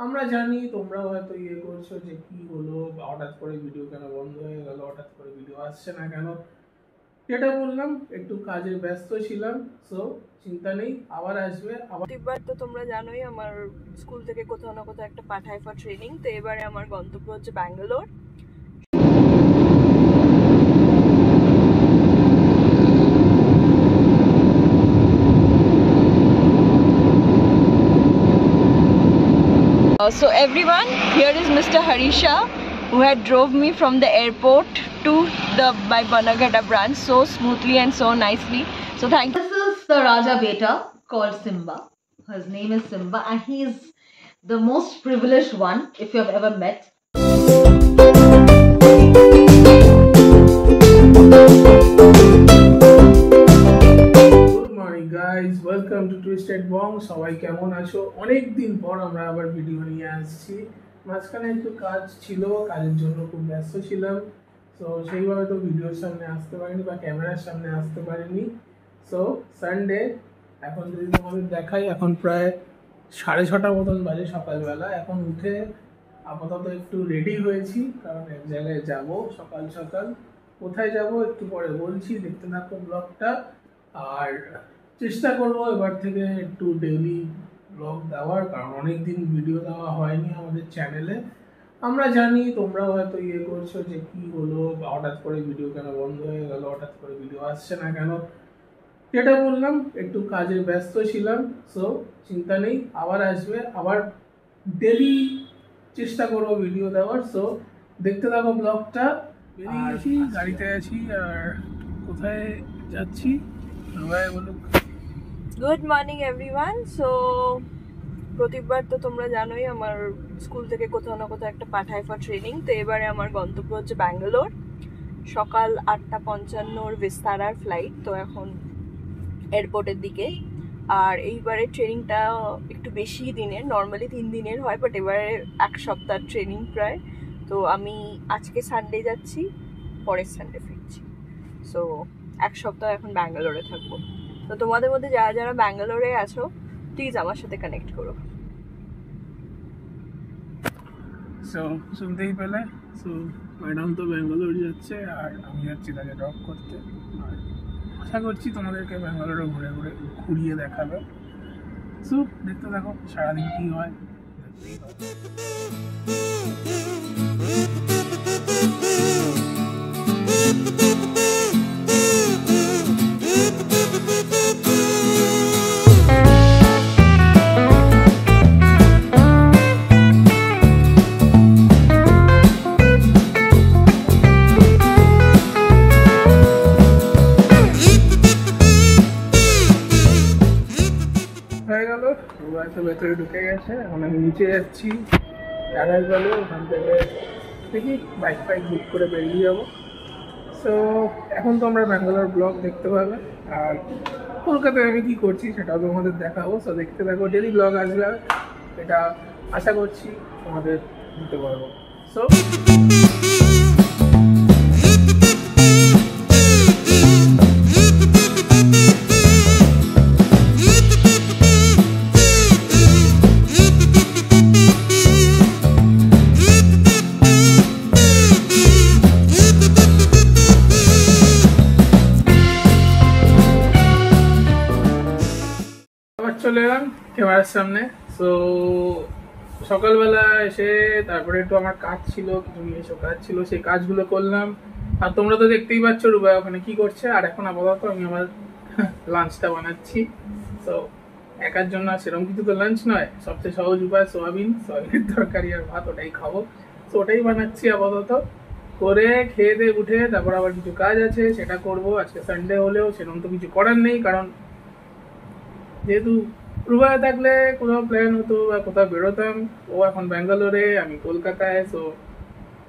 আমরা জানি তোমরাও হয়তো করছো যে কি হলো, হঠাৎ করে ভিডিও কেন বন্ধ হয়ে গেল, হঠাৎ করে ভিডিও আসছে না কেন। যেটা বললাম, একটু কাজে ব্যস্ত ছিলাম। সো চিন্তা নেই, আবার আসবে। প্রতিবার তো তোমরা জানোই আমার স্কুল থেকে কোথাও না কোথাও একটা পাঠায় ফর ট্রেনিং। তো এবারে আমার গন্তব্য হচ্ছে Bangalore. So everyone, here is Mr. Harisha, who had drove me from the airport to the my Banagada branch so smoothly and so nicely. So thank you. This is the Raja Beta called Simba. His name is Simba and he is the most privileged one if you have ever met. Good morning guys, welcome to Twisted Bong. সবাই কেমন আছো? অনেক দিন পর আমরা আবার video নিয়ে আসছি। মাঝখানে একটু কাজ ছিল, কাজের জন্য খুব ব্যস্ত ছিলাম। তো সেইভাবে তো ভিডিওর সামনে আসতে পারিনি বা ক্যামেরার সামনে আসতে পারিনি। সো সানডে, এখন যদি তোমাদের দেখাই, এখন প্রায় 6:30 মতন বাজে সকালবেলা। এখন উঠে আপাতত একটু রেডি হয়েছি, কারণ এক জায়গায় যাব সকাল সকাল। কোথায় যাব একটু পরে বলছি, দেখতে থাকো ব্লগটা। আর চেষ্টা করবো এবার থেকে একটু ডেইলি ব্লগ দেওয়ার, কারণ অনেকদিন ভিডিও দেওয়া হয়নি আমাদের চ্যানেলে। আমরা জানি তোমরাও হয়তো করছো যে কি হলো, হঠাৎ করে ভিডিও কেন বন্ধ হয়ে গেল, হঠাৎ করে ভিডিও আসছে না কেন। যেটা বললাম, একটু কাজে ব্যস্ত ছিলাম। সো চিন্তা নেই, আবার আসবে, আবার ডেলি চেষ্টা করবো ভিডিও দেওয়ার। সো দেখতে থাকো ব্লগটা। বেরিয়ে গেছি, গাড়িতে আছি। আর কোথায় যাচ্ছি গুড মর্নিং এভরিওয়ান। সো প্রতিবার তো তোমরা জানোই আমার স্কুল থেকে কোথাও না কোথাও একটা পাঠায় ফর ট্রেনিং। তো এবারে আমার গন্তব্য হচ্ছে ব্যাঙ্গালোর। সকাল 8:55 বিস্তারার ফ্লাইট। তো এখন এয়ারপোর্টের দিকে। আর এইবারে ট্রেনিংটা একটু বেশি দিনের, নর্মালি 3 দিনের হয়, বাট এবারে 1 সপ্তাহ ট্রেনিং প্রায়। তো আমি আজকে সানডে যাচ্ছি, পরের সানডে ফিরছি। সো 1 সপ্তাহ এখন ব্যাঙ্গালোরে থাকবো। তো তোমাদের মধ্যে যারা যারা ব্যাঙ্গালোরে আছো, প্লিজ আমার সাথে কানেক্ট করো। সো শুনতেই পেলে, সো ম্যাডাম তো ব্যাঙ্গালোর যাচ্ছে আর আমি যাচ্ছি তাকে ড্রপ করতে। আর আশা করছি তোমাদেরকে ব্যাঙ্গালোরে ঘুরে ঘুরে ঘুরিয়ে দেখাবে। সো দেখতে থাকো সারাদিন কী হয়। হয়ে গেল, তো ভেতরে ঢুকে গেছে। এখন আমি নিচে যাচ্ছি টাকায় গেলে, ওখান থেকে দেখি বাইক ফাইক বুক করে বেরিয়ে যাবো। সো এখন তো আমরা ব্যাঙ্গালোর ব্লগ দেখতে পাবে, আর কলকাতায় আমি কী করছি সেটাও তোমাদের দেখাবো। সো দেখতে থাকো, ডেলি ব্লগ আসবে, এটা আশা করছি তোমাদের দিতে পারবো। সো চলে এলাম ক্যামেরার সামনে। সো সকালবেলা এসে তারপরে একটু আমার কাজ ছিল, কিছু নিজস্ব কাজ ছিল, সেই কাজগুলো করলাম। আর তোমরা তো দেখতেই পাচ্ছ রুবা ওখানে কি করছে। আর এখন আপাতত আমি আমার লাঞ্চটা বানাচ্ছি। সো একার জন্য সেরকম কিছু তো লাঞ্চ নয়, সবচেয়ে সহজ উপায় সোয়াবিনের তরকারি আর ভাত, ওটাই খাবো। সো ওটাই বানাচ্ছি আপাতত। করে খেয়ে দিয়ে উঠে তারপর আবার কিছু কাজ আছে, সেটা করবো। আজকে সানডে হলেও সেরকম তো কিছু করার নেই, কারণ যেহেতু রুবায় থাকলে কোথাও প্ল্যান হতো বা কোথাও বেরোতাম। ও এখন ব্যাঙ্গালোরে, আমি কলকাতায়। সো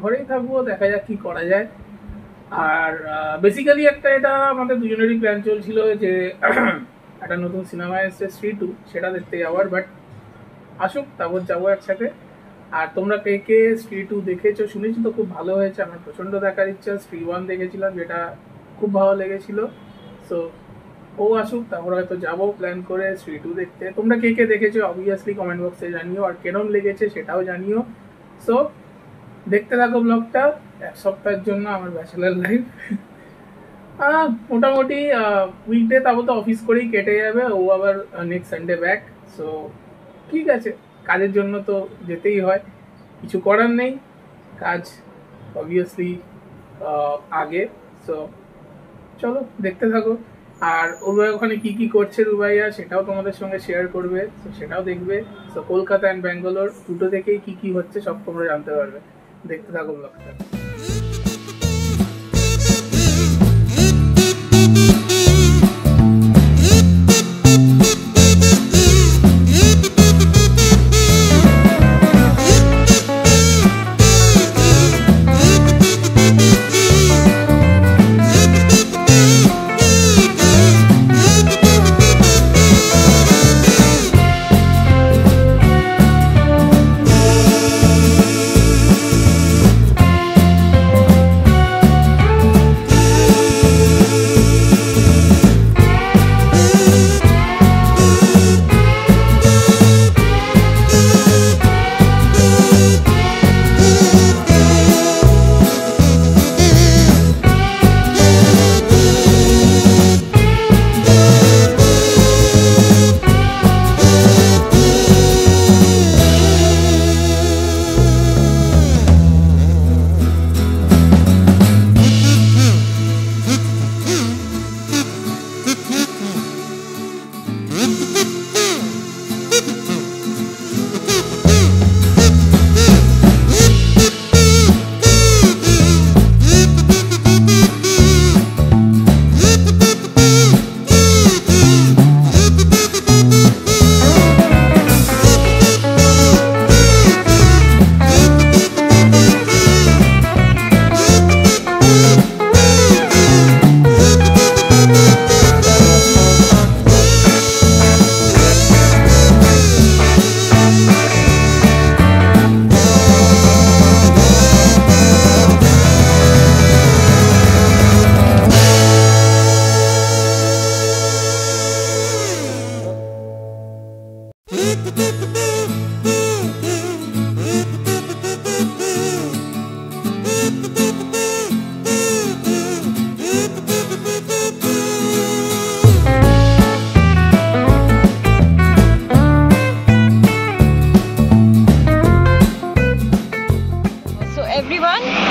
ঘরেই থাকবো, দেখা যাক কি করা যায়। আর বেসিক্যালি এটা আমাদের দুজনেরই প্ল্যান চলছিল যে একটা নতুন সিনেমা এসছে স্ত্রী 2, সেটা দেখতে যাওয়ার। বাট আসুক, তারপর যাবো একসাথে। আর তোমরা কে কে স্ত্রী 2 দেখেছো? শুনেছি তো খুব ভালো হয়েছে। আমার প্রচণ্ড দেখার ইচ্ছা। স্ত্রী 1 দেখেছিলাম, যেটা খুব ভালো লেগেছিল। সো ও আসুক, তারপর হয়তো যাবো প্ল্যান করে শ্রী 2 দেখতে। তোমরা কে কে দেখেছো অবভিয়াসলি কমেন্ট বক্সে জানিও, আর কেরম লেগেছে সেটাও জানিও। সো দেখতে থাকো ব্লগটা। এক সপ্তাহের জন্য আমার ব্যাচেলার লাইফ মোটামুটি উইকডে তারপর তো অফিস করেই কেটে যাবে, ও আবার নেক্সট সানডে ব্যাক। সো ঠিক আছে, কাজের জন্য তো যেতেই হয়, কিছু করার নেই, কাজ অবভিয়াসলি আগে। সো চলো দেখতে থাকো। আর রুবাই ওখানে কি কি করছে রুবাইয়া সেটাও তোমাদের সঙ্গে শেয়ার করবে, তো সেটাও দেখবে। সো কলকাতা অ্যান্ড ব্যাঙ্গালোর দুটো থেকেই কি কি হচ্ছে সব তোমরা জানতে পারবে। দেখতে থাকো ব্লগটা।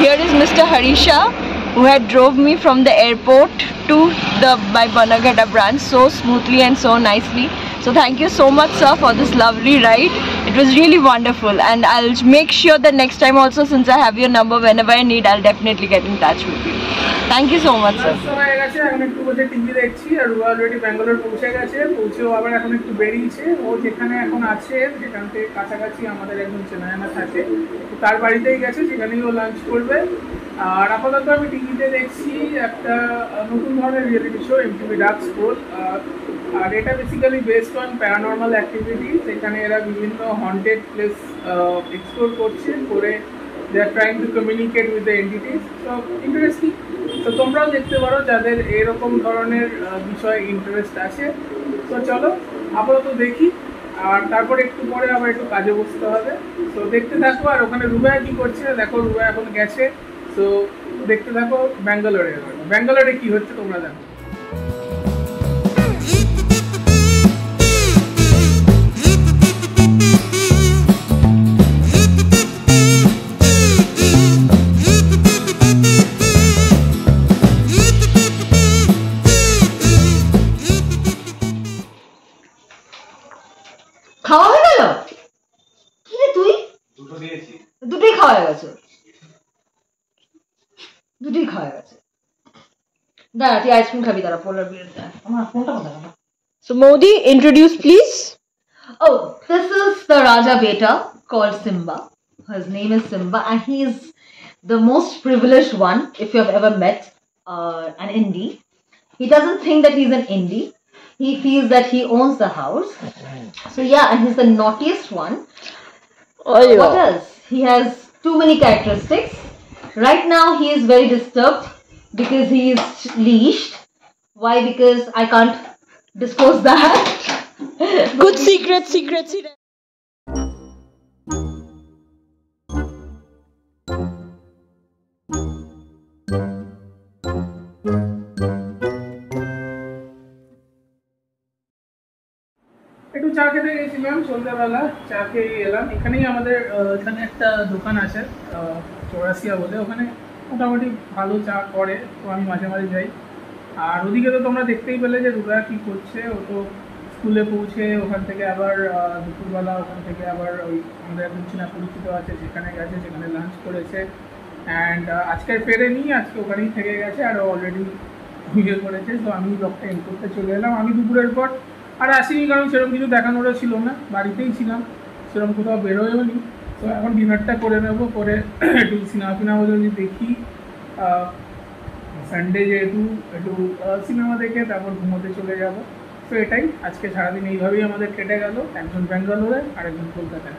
Here is Mr. Harisha, who had drove me from the airport to the Bannerghatta branch so smoothly and so nicely. So thank you so much, sir, for this lovely ride. It was really wonderful, and I'll make sure that next time also, since I have your number, whenever I need, I'll definitely get in touch with you. Thank you so much, sir. এখন একটু বসে TV দেখছি, আর ও already Bangalore পৌঁছে গেছে, পৌঁছেও আবার এখন একটু বেরিয়েছে। ও যেখানে এখন আছে সেখান থেকে কাছাকাছি আমাদের একজন চেনা জানা থাকে, তার বাড়িতেই গেছে, সেখানেই ও লাঞ্চ করবে। আর আপাতত আমি টিভিতে দেখছি একটা নতুন ধরনের reality show, MTV Dark Sport. আর এটা basically based on paranormal activity. সেখানে এরা বিভিন্ন হন্টেড প্লেস এক্সপ্লোর করছে, করে they are trying to communicate with the entities. So interesting. তো তোমরাও দেখতে পারো যাদের এরকম ধরনের বিষয়ে ইন্টারেস্ট আছে। তো চলো আপাতত দেখি, আর তারপর একটু পরে আবার একটু কাজে বসতে হবে। তো দেখতে থাকো। আর ওখানে রুবাই কি করছে দেখো, রুবাই এখন গেছে। তো দেখতে থাকো ব্যাঙ্গালোরে কি হচ্ছে তোমরা জানো। খাওয়া হয়ে গেল? কি রে তুই? দুটো দিয়েছি। দুটোই খাওয়া হয়ে গেছে। দুটোই খাওয়া হয়ে গেছে। দাঁড়া, তুই আইসক্রিম খাবি, দাঁড়া পোলার বিয়ার দে। আমার ফোনটা কোথায় গেল? So Modi, introduce please. Oh, this is the Raja Beta called Simba. His name is Simba, and he is the most privileged one if you have ever met an indie. He doesn't think that he's an indie. He feels that he owns the house. So yeah, and he's the naughtiest one. Oh, yeah. What else? He has too many characteristics. Right now he is very disturbed because he is leashed. Why? Because I can't disclose that. Good secret. একটু চা খেতে গেছিলাম সন্ধ্যাবেলা, চা খেয়ে এলাম। এখানেই আমাদের এখানে একটা দোকান আছে চৌরাসিয়া বলে, ওখানে মোটামুটি ভালো চা করে, তো আমি মাঝে মাঝে যাই। আর ওদিকে তো তোমরা দেখতেই পেলে যে রুবা কী করছে। ও তো স্কুলে পৌঁছে ওখান থেকে আবার দুপুরবেলা ওখান থেকে আবার ওই আমাদের একজন চেনা পরিচিত আছে সেখানে গেছে, সেখানে লাঞ্চ করেছে। অ্যান্ড আজকে ফেরেনি, আজকে ওখানেই থেকে গেছে আর অলরেডি ইয়ে করেছে। তো আমি ব্লগটা এন্ড করতে চলে এলাম। আমি দুপুরের পর আর আসিনি, কারণ সেরকম কিছু দেখানোরও ছিল না, বাড়িতেই ছিলাম, সেরকম কোথাও বেরোয়ও নি। তো এখন ডিনারটা করে নেবো, করে একটু সিনেমা ফিনেমা যদি দেখি, সানডে যেহেতু একটু সিনেমা দেখে তারপর ঘুমোতে চলে যাব। তো এটাই আজকে সারাদিন এইভাবেই আমাদের কেটে গেল, একজন ব্যাঙ্গালোরে আর একজন কলকাতায়।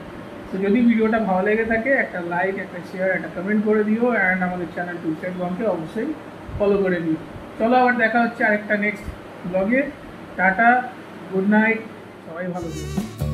তো যদি ভিডিওটা ভালো লেগে থাকে একটা লাইক, একটা শেয়ার, একটা কমেন্ট করে দিও। অ্যান্ড আমাদের চ্যানেল টুইস্টেড বংকে অবশ্যই ফলো করে দিও। চলো আবার দেখা হচ্ছে আরেকটা নেক্সট ব্লগে। টাটা, গুড নাইট, সবাই ভালো থাকবে।